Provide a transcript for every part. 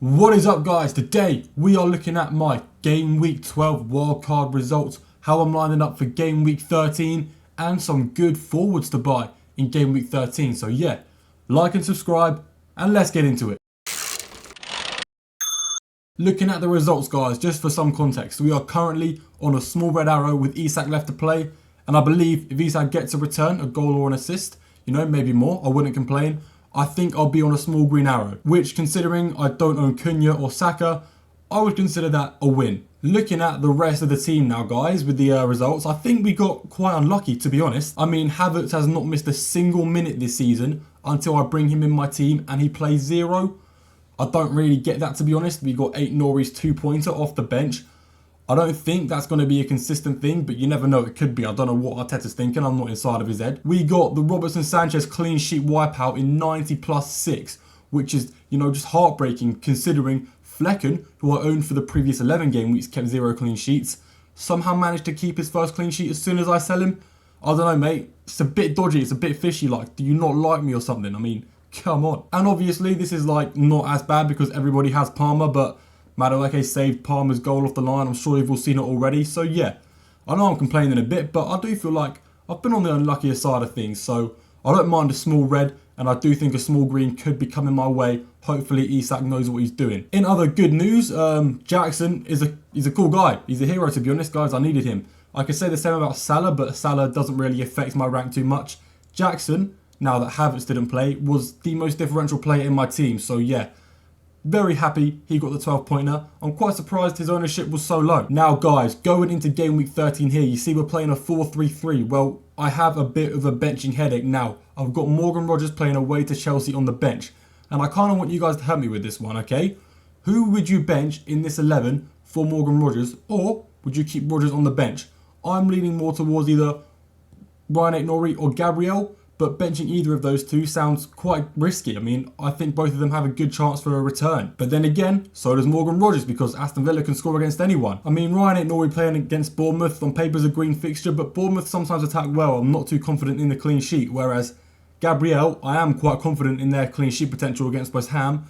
What is up, guys? Today we are looking at my Game Week 12 wildcard results, how I'm lining up for Game Week 13 and some good forwards to buy in Game Week 13. So yeah, like and subscribe and let's get into it. Looking at the results, guys, just for some context, we are currently on a small red arrow with Isak left to play, and I believe if Isak gets a return, a goal or an assist, maybe more, I wouldn't complain. I think I'll be on a small green arrow, which, considering I don't own Cunha or Saka, I would consider that a win. Looking at the rest of the team now, guys, with the results, I think we got quite unlucky, to be honest. I mean, Havertz has not missed a single minute this season until I bring him in my team and he plays 0. I don't really get that, to be honest. We got 8 Norris 2-pointer off the bench. I don't think that's going to be a consistent thing, but you never know, it could be. I don't know what Arteta's thinking. I'm not inside of his head. We got the Robertson Sanchez clean sheet wipeout in 90+6, which is, just heartbreaking considering Flecken, who I owned for the previous 11 game weeks, kept 0 clean sheets, somehow managed to keep his first clean sheet as soon as I sell him. I don't know, mate. It's a bit dodgy. It's a bit fishy. Like, do you not like me or something? I mean, come on. And obviously, this is not as bad because everybody has Palmer, but Madueke saved Palmer's goal off the line. I'm sure you've all seen it already. So yeah, I know I'm complaining a bit, but I do feel like I've been on the unluckier side of things. So I don't mind a small red, and I do think a small green could be coming my way. Hopefully Isak knows what he's doing. In other good news, Jackson is a cool guy. He's a hero, to be honest, guys. I needed him. I could say the same about Salah, but Salah doesn't really affect my rank too much. Jackson, now that Havertz didn't play, was the most differential player in my team. So yeah, very happy he got the 12-pointer. I'm quite surprised his ownership was so low. Now, guys, going into Game Week 13 here, you see we're playing a 4-3-3. Well, I have a bit of a benching headache now. I've got Morgan Rogers playing away to Chelsea on the bench, and I kind of want you guys to help me with this one, okay? Who would you bench in this 11 for Morgan Rogers, or would you keep Rogers on the bench? I'm leaning more towards either Ryan Norrie or Gabriel, but benching either of those two sounds quite risky. I mean, I think both of them have a good chance for a return. But then again, so does Morgan Rogers, because Aston Villa can score against anyone. I mean, Ryan Norrie playing against Bournemouth on paper is a green fixture, but Bournemouth sometimes attack well. I'm not too confident in the clean sheet, whereas Gabriel, I am quite confident in their clean sheet potential against West Ham.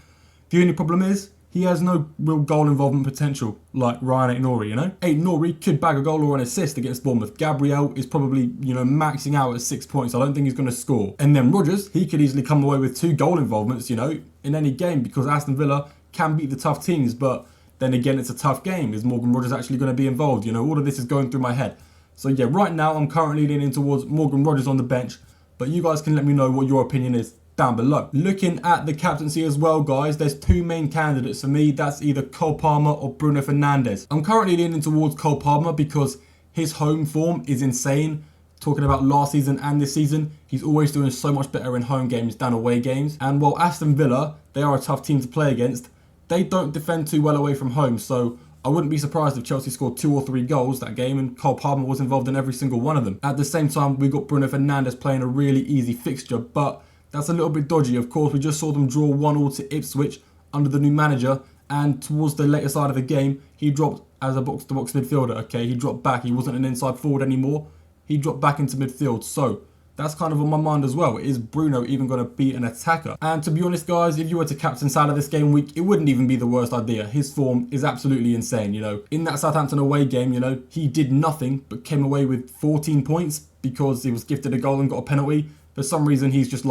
The only problem is, he has no real goal involvement potential like Ryan Norrie, Norrie could bag a goal or an assist against Bournemouth. Gabriel is probably, maxing out at 6 points. I don't think he's going to score. And then Rogers, he could easily come away with 2 goal involvements, in any game, because Aston Villa can beat the tough teams. But then again, it's a tough game. Is Morgan Rogers actually going to be involved? All of this is going through my head. So yeah, right now I'm currently leaning towards Morgan Rogers on the bench. But you guys can let me know what your opinion is down below. Looking at the captaincy as well, guys, there's 2 main candidates for me. That's either Cole Palmer or Bruno Fernandes. I'm currently leaning towards Cole Palmer because his home form is insane. Talking about last season and this season, he's always doing so much better in home games than away games. And while Aston Villa, they are a tough team to play against, they don't defend too well away from home. So I wouldn't be surprised if Chelsea scored 2 or 3 goals that game and Cole Palmer was involved in every single one of them. At the same time, we got Bruno Fernandes playing a really easy fixture, but that's a little bit dodgy. Of course, we just saw them draw 1-1 to Ipswich under the new manager, and towards the later side of the game, he dropped as a box-to-box midfielder, okay? He dropped back. He wasn't an inside forward anymore. He dropped back into midfield. So that's kind of on my mind as well. Is Bruno even going to be an attacker? And to be honest, guys, if you were to captain Salah this game week, it wouldn't even be the worst idea. His form is absolutely insane, In that Southampton away game, he did nothing but came away with 14 points because he was gifted a goal and got a penalty. For some reason, he's just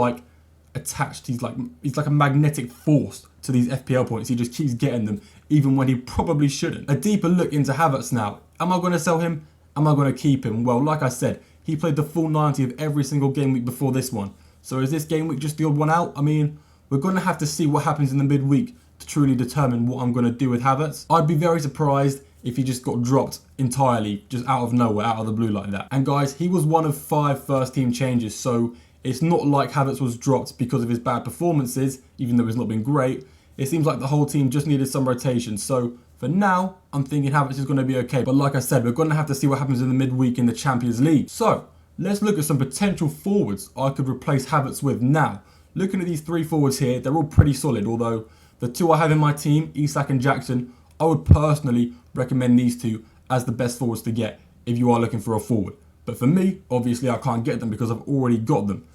attached. He's like a magnetic force to these FPL points. He just keeps getting them, even when he probably shouldn't. A deeper look into Havertz now. Am I going to sell him? Am I going to keep him? Well, like I said, he played the full 90 of every single game week before this one. So is this game week just the odd one out? I mean, we're going to have to see what happens in the midweek to truly determine what I'm going to do with Havertz. I'd be very surprised if he just got dropped entirely, just out of nowhere, out of the blue like that. And guys, he was one of 5 first team changes, so it's not like Havertz was dropped because of his bad performances, even though he's not been great. It seems like the whole team just needed some rotation. So for now, I'm thinking Havertz is going to be okay. But like I said, we're going to have to see what happens in the midweek in the Champions League. So let's look at some potential forwards I could replace Havertz with now. Looking at these 3 forwards here, they're all pretty solid. Although the 2 I have in my team, Isak and Jackson, I would personally recommend these 2 as the best forwards to get if you are looking for a forward. But for me, obviously I can't get them because I've already got them.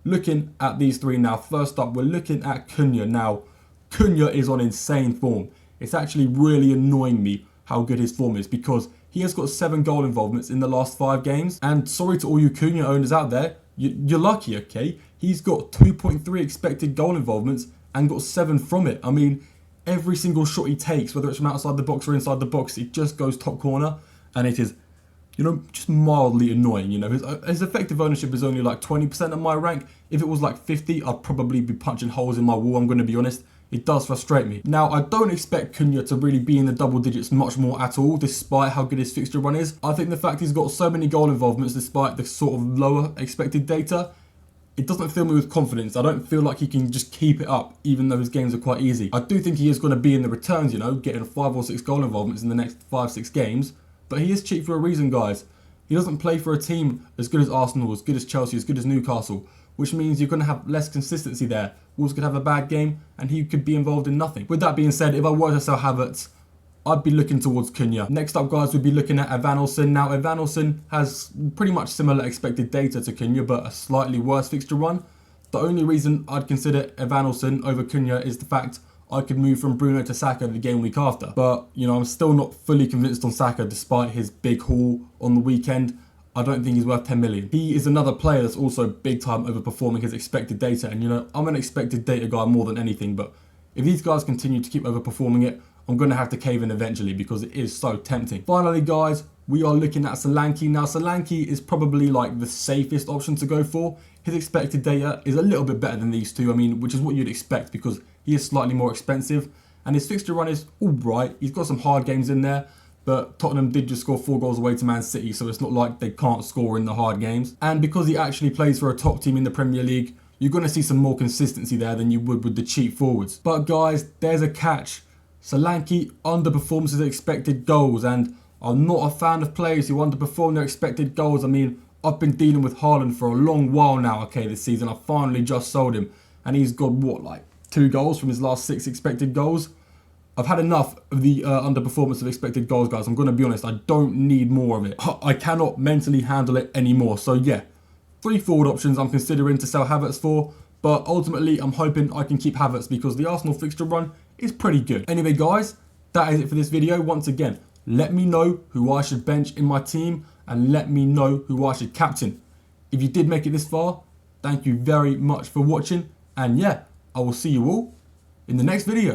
Looking at these 3 now, first up, we're looking at Cunha. Now, Cunha is on insane form. It's actually really annoying me how good his form is because he has got 7 goal involvements in the last 5 games. And sorry to all you Cunha owners out there, you're lucky, okay? He's got 2.3 expected goal involvements and got 7 from it. I mean, every single shot he takes, whether it's from outside the box or inside the box, it just goes top corner. And it is, just mildly annoying. His effective ownership is only like 20% of my rank. If it was like 50, I'd probably be punching holes in my wall, I'm going to be honest. It does frustrate me. Now, I don't expect Cunha to really be in the double digits much more at all, despite how good his fixture run is. I think the fact he's got so many goal involvements, despite the sort of lower expected data, it doesn't fill me with confidence. I don't feel like he can just keep it up, even though his games are quite easy. I do think he is going to be in the returns, getting 5 or 6 goal involvements in the next 5-6 games. But he is cheap for a reason, guys. He doesn't play for a team as good as Arsenal, as good as Chelsea, as good as Newcastle, which means you're going to have less consistency there. Wolves could have a bad game and he could be involved in nothing. With that being said, if I were to sell Havertz, I'd be looking towards Cunha. Next up, guys, we'd be looking at Evanilson. Now, Evanilson has pretty much similar expected data to Cunha, but a slightly worse fixture run. The only reason I'd consider Evanilson over Cunha is the fact I could move from Bruno to Saka the game week after. But, I'm still not fully convinced on Saka despite his big haul on the weekend. I don't think he's worth 10 million. He is another player that's also big time overperforming his expected data. And, I'm an expected data guy more than anything. But if these guys continue to keep overperforming it, I'm going to have to cave in eventually because it is so tempting. Finally, guys, we are looking at Solanke. Now, Solanke is probably like the safest option to go for. His expected data is a little bit better than these two. Which is what you'd expect because he is slightly more expensive. And his fixture run is all right. He's got some hard games in there. But Tottenham did just score 4 goals away to Man City, so it's not like they can't score in the hard games. And because he actually plays for a top team in the Premier League, you're going to see some more consistency there than you would with the cheap forwards. But guys, there's a catch. Solanke underperforms his expected goals, and I'm not a fan of players who underperform their expected goals. I've been dealing with Haaland for a long while now, okay, this season. I finally just sold him, and he's got, 2 goals from his last 6 expected goals? I've had enough of the underperformance of expected goals, guys. I'm going to be honest. I don't need more of it. I cannot mentally handle it anymore. So, yeah, 3 forward options I'm considering to sell Havertz for. But ultimately, I'm hoping I can keep Havertz because the Arsenal fixture run is pretty good. Anyway, guys, that is it for this video. Once again, let me know who I should bench in my team and let me know who I should captain. If you did make it this far, thank you very much for watching. And, yeah, I will see you all in the next video.